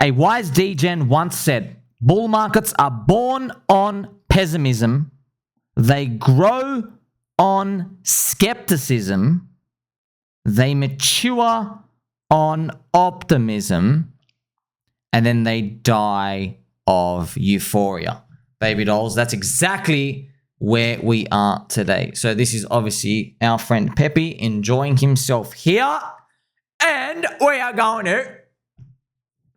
A wise Degen once said, bull markets are born on pessimism, they grow on skepticism, they mature on optimism, and then they die of euphoria. Baby dolls, that's exactly where we are today. So this is obviously our friend Peppy enjoying himself here, and we are going to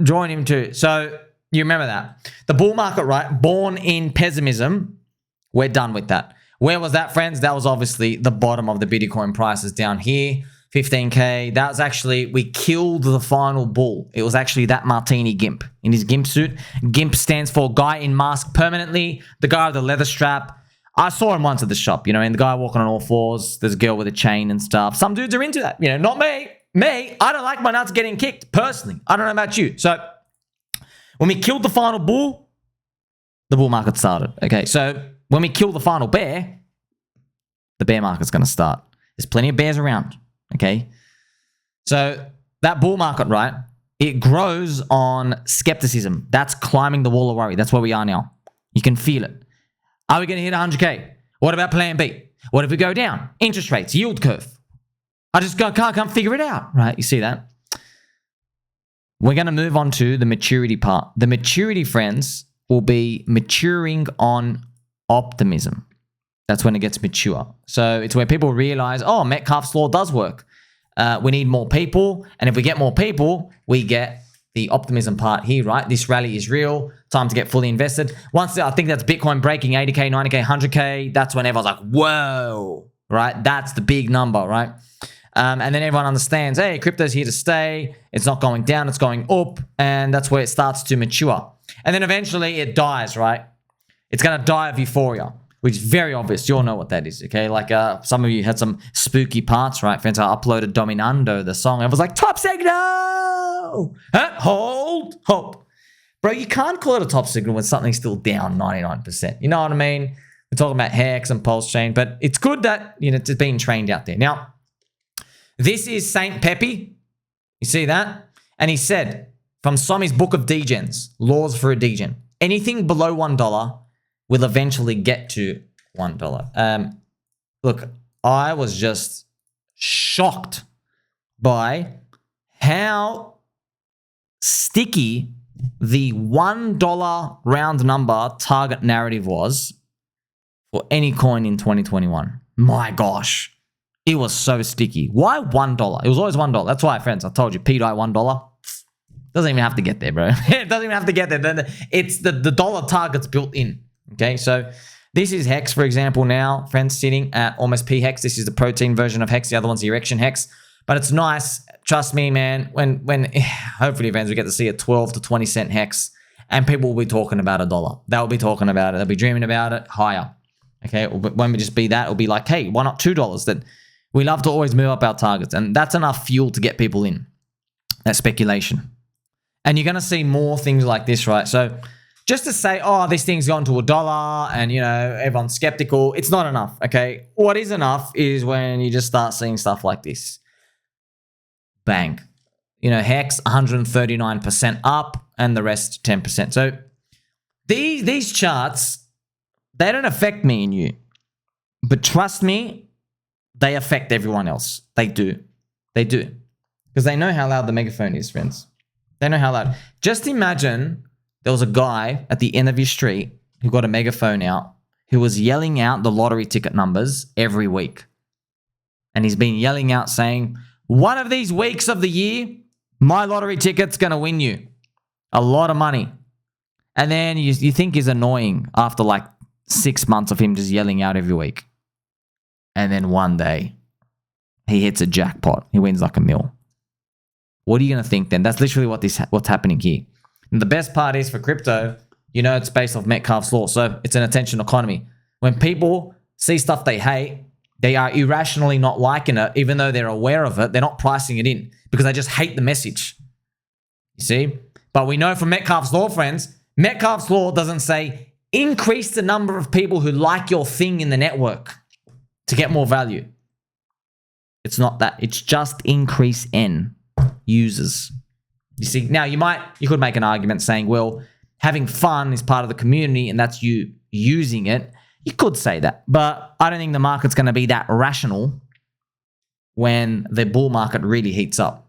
join him too. So you remember that. The bull market, right? Born in pessimism. We're done with that. Where was that, friends? That was obviously the bottom of the Bitcoin prices down here. 15K. That was actually, we killed the final bull. It was actually that Martini Gimp in his Gimp suit. Gimp stands for guy in mask permanently. The guy with the leather strap. I saw him once at the shop, you know, and the guy walking on all fours. There's a girl with a chain and stuff. Some dudes are into that, you know, not me. Me, I don't like my nuts getting kicked, personally. I don't know about you. So, when we killed the final bull, the bull market started. Okay, so when we kill the final bear, the bear market's going to start. There's plenty of bears around. Okay, so that bull market, right? It grows on skepticism. That's climbing the wall of worry. That's where we are now. You can feel it. Are we going to hit 100K? What about plan B? What if we go down? Interest rates, yield curve. I just can't figure it out, right? You see that? We're going to move on to the maturity part. The maturity, friends, will be maturing on optimism. That's when it gets mature. So it's where people realize, oh, Metcalfe's law does work. We need more people. And if we get more people, we get the optimism part here, right? This rally is real. Time to get fully invested. Once I think that's Bitcoin breaking 80K, 90K, 100K, that's when everyone's like, whoa, right? That's the big number, right? And then everyone understands, hey, crypto's here to stay. It's not going down, it's going up. And that's where it starts to mature. And then eventually it dies, right? It's going to die of euphoria, which is very obvious. You all know what that is, okay? Like some of you had some spooky parts, right? Friends, I uploaded Dominando, the song. I was like, top signal! Huh? Hold, hope. Bro, you can't call it a top signal when something's still down 99%. You know what I mean? We're talking about Hex and PulseChain, but it's good that, you know, it's being trained out there. Now, this is Saint Peppy. You see that? And he said, from Somi's Book of Degens, Laws for a Degen, anything below $1 will eventually get to $1. Look, I was just shocked by how sticky the $1 round number target narrative was for any coin in 2021. My gosh. It was so sticky. Why $1? It was always $1. That's why, friends, I told you, PDI $1. Doesn't even have to get there, bro. It doesn't even have to get there. It's the dollar target's built in. Okay, so this is Hex, for example, now, friends, sitting at almost P Hex. This is the protein version of Hex. The other one's the erection Hex. But it's nice. Trust me, man. When hopefully, friends, we get to see a 12 to 20 cent Hex, and people will be talking about $1. They'll be talking about it. They'll be dreaming about it higher. Okay, it won't just be that. It'll be like, hey, why not $2? That we love to always move up our targets, and that's enough fuel to get people in. That speculation. And you're going to see more things like this, right? So just to say, oh, this thing's gone to $1 and, you know, everyone's skeptical, it's not enough, okay? What is enough is when you just start seeing stuff like this. Bang. You know, Hex, 139% up and the rest 10%. So these charts, they don't affect me and you. But trust me, they affect everyone else. They do. They do. Because they know how loud the megaphone is, friends. They know how loud. Just imagine there was a guy at the end of your street who got a megaphone out who was yelling out the lottery ticket numbers every week. And he's been yelling out saying, one of these weeks of the year, my lottery ticket's going to win you a lot of money. And then you think he's annoying after like 6 months of him just yelling out every week. And then one day, he hits a jackpot. He wins like $1 million. What are you going to think then? That's literally what's happening here. And the best part is for crypto, you know, it's based off Metcalfe's law. So it's an attention economy. When people see stuff they hate, they are irrationally not liking it, even though they're aware of it. They're not pricing it in because they just hate the message. You see? But we know from Metcalfe's law, friends, Metcalfe's law doesn't say increase the number of people who like your thing in the network to get more value. It's not that. It's just increase N users. You see, now you could make an argument saying, well, having fun is part of the community and that's you using it. You could say that, but I don't think the market's going to be that rational when the bull market really heats up.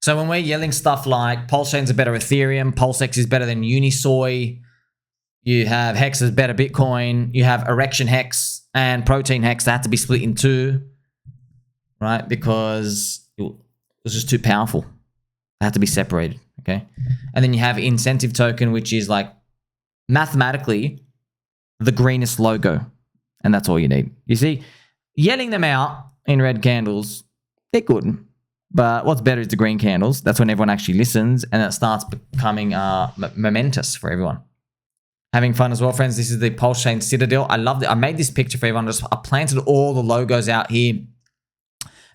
So when we're yelling stuff like PulseChains are better Ethereum, PulseX is better than Unisoy, you have Hex is better Bitcoin, you have Erection Hex and Protein Hex, they have to be split in two, right? Because it was just too powerful. They have to be separated, okay? And then you have Incentive Token, which is like mathematically the greenest logo, and that's all you need. You see, yelling them out in red candles, they're good, but what's better is the green candles. That's when everyone actually listens, and it starts becoming momentous for everyone. Having fun as well, friends. This is the PulseChain Citadel. I love it. I made this picture for everyone. I planted all the logos out here.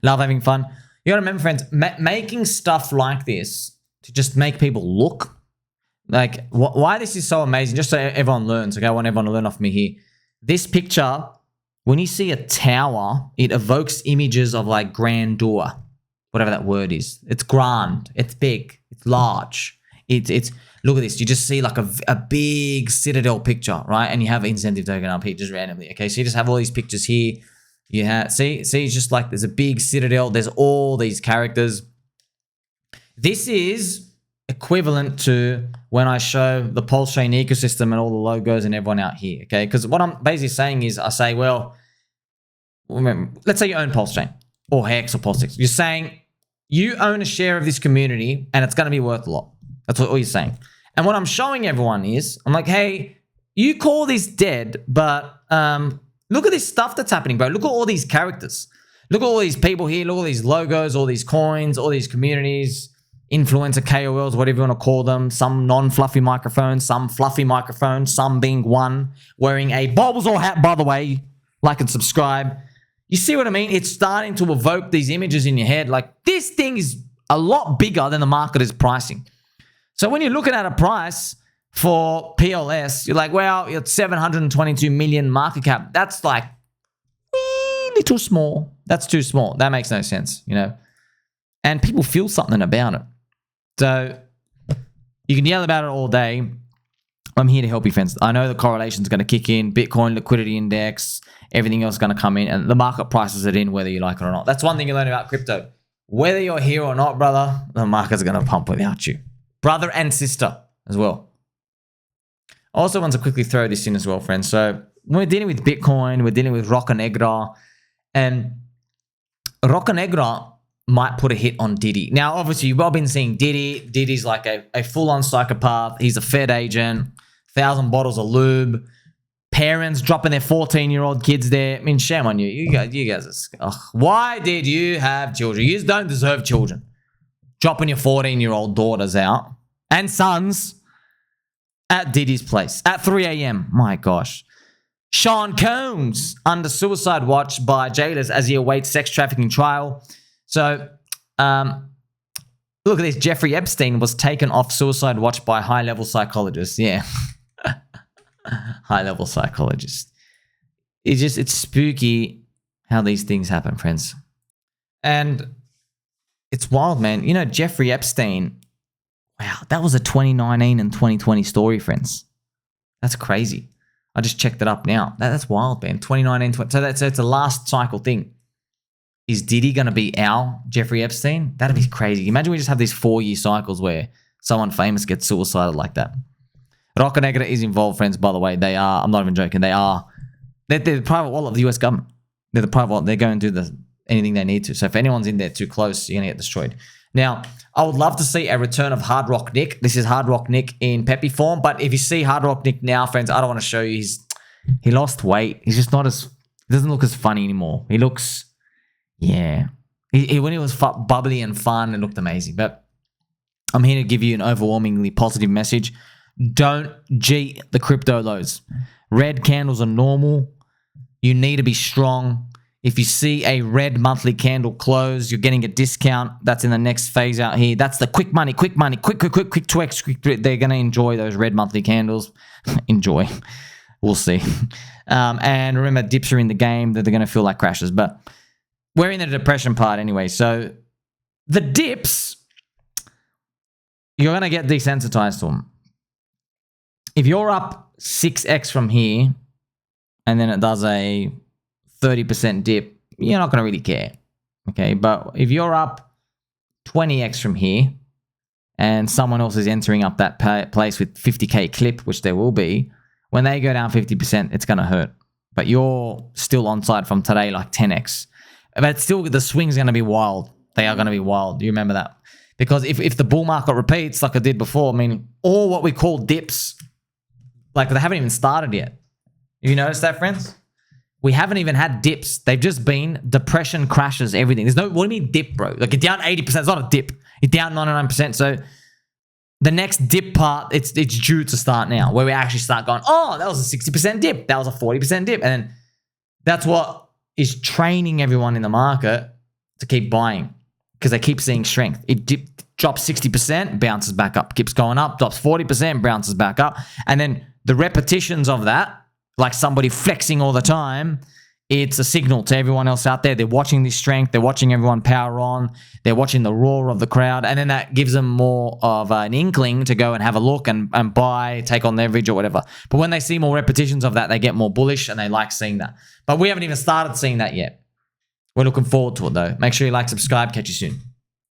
Love having fun. You gotta remember, friends, making stuff like this to just make people look. Like, why this is so amazing, just so everyone learns, okay? I want everyone to learn off me here. This picture, when you see a tower, it evokes images of like grandeur, whatever that word is. It's grand, it's big, it's large. It's look at this. You just see like a big citadel picture, right? And you have Incentive Token up here just randomly, okay? So you just have all these pictures here. You have, see, it's just like there's a big citadel. There's all these characters. This is equivalent to when I show the PulseChain ecosystem and all the logos and everyone out here, okay? Because what I'm basically saying is I say, well, remember, let's say you own PulseChain or Hex or PulseX. You're saying you own a share of this community and it's going to be worth a lot. That's what you're saying. And what I'm showing everyone is, I'm like, hey, you call this dead, but look at this stuff that's happening, bro. Look at all these characters. Look at all these people here. Look at all these logos, all these coins, all these communities, influencer KOLs, whatever you want to call them, some non-fluffy microphones, some fluffy microphones, some being one, wearing a Bulbasaur hat, by the way. Like and subscribe. You see what I mean? It's starting to evoke these images in your head. Like, this thing is a lot bigger than the market is pricing. So when you're looking at a price for PLS, you're like, well, it's 722 million market cap. That's like a little small. That's too small. That makes no sense, you know? And people feel something about it. So you can yell about it all day. I'm here to help you, friends. I know the correlation is going to kick in. Bitcoin liquidity index, everything else is going to come in, and the market prices it in whether you like it or not. That's one thing you learn about crypto. Whether you're here or not, brother, the market's going to pump without you. Brother and sister as well. I also want to quickly throw this in as well, friends. So we're dealing with Bitcoin, we're dealing with Rocca Negra, and Rocca Negra might put a hit on Diddy. Now, obviously, you've all been seeing Diddy. Diddy's like a full-on psychopath. He's a Fed agent, 1,000 bottles of lube, parents dropping their 14-year-old kids there. I mean, shame on you. You guys are... Why did you have children? You don't deserve children. Dropping your 14-year-old daughters out and sons at Diddy's place at 3 a.m. My gosh. Sean Combs under suicide watch by jailers as he awaits sex trafficking trial. So, look at this. Jeffrey Epstein was taken off suicide watch by high-level psychologists. Yeah. High-level psychologist. It's spooky how these things happen, friends. And it's wild, man. You know, Jeffrey Epstein, wow, that was a 2019 and 2020 story, friends. That's crazy. I just checked it up now. That's wild, man. 2019, 20, so it's a last cycle thing. Is Diddy going to be our Jeffrey Epstein? That'd be crazy. Imagine we just have these 4-year cycles where someone famous gets suicidal like that. Rocca Negra is involved, friends, by the way. They are, I'm not even joking, they're the private wallet of the US government. They're the private wallet. They're going to do anything they need to. So if anyone's in there too close, you're going to get destroyed. Now, I would love to see a return of Hardrock Nick. This is Hardrock Nick in Peppy form. But if you see Hardrock Nick now, friends, I don't want to show you. He lost weight. He's just not as... He doesn't look as funny anymore. He looks... Yeah. When he was bubbly and fun, it looked amazing. But I'm here to give you an overwhelmingly positive message. Don't Jeet the crypto lows. Red candles are normal. You need to be strong. If you see a red monthly candle close, you're getting a discount. That's in the next phase out here. That's the quick money, quick 2x, quick. They're going to enjoy those red monthly candles. Enjoy. We'll see. And remember, dips are in the game. That they're going to feel like crashes. But we're in the depression part anyway. So the dips, you're going to get desensitized to them. If you're up 6x from here and then it does a 30% dip, you're not going to really care. Okay, but if you're up 20x from here and someone else is entering up that place with 50k clip, which there will be, when they go down 50%, it's going to hurt. But you're still on side from today like 10x. But still, the swing's going to be wild. They are going to be wild. You remember that? Because if the bull market repeats like I did before, I mean, all what we call dips, like they haven't even started yet. Have you noticed that, friends? We haven't even had dips. They've just been depression, crashes, everything. There's no, what do you mean dip, bro? Like, you're down 80%. It's not a dip. You're down 99%. So the next dip part, it's due to start now, where we actually start going, oh, that was a 60% dip. That was a 40% dip. And then that's what is training everyone in the market to keep buying, because they keep seeing strength. It drops 60%, bounces back up, keeps going up, drops 40%, bounces back up. And then the repetitions of that, like somebody flexing all the time, it's a signal to everyone else out there. They're watching this strength. They're watching everyone power on. They're watching the roar of the crowd. And then that gives them more of an inkling to go and have a look and buy, take on leverage or whatever. But when they see more repetitions of that, they get more bullish and they like seeing that. But we haven't even started seeing that yet. We're looking forward to it though. Make sure you like, subscribe. Catch you soon.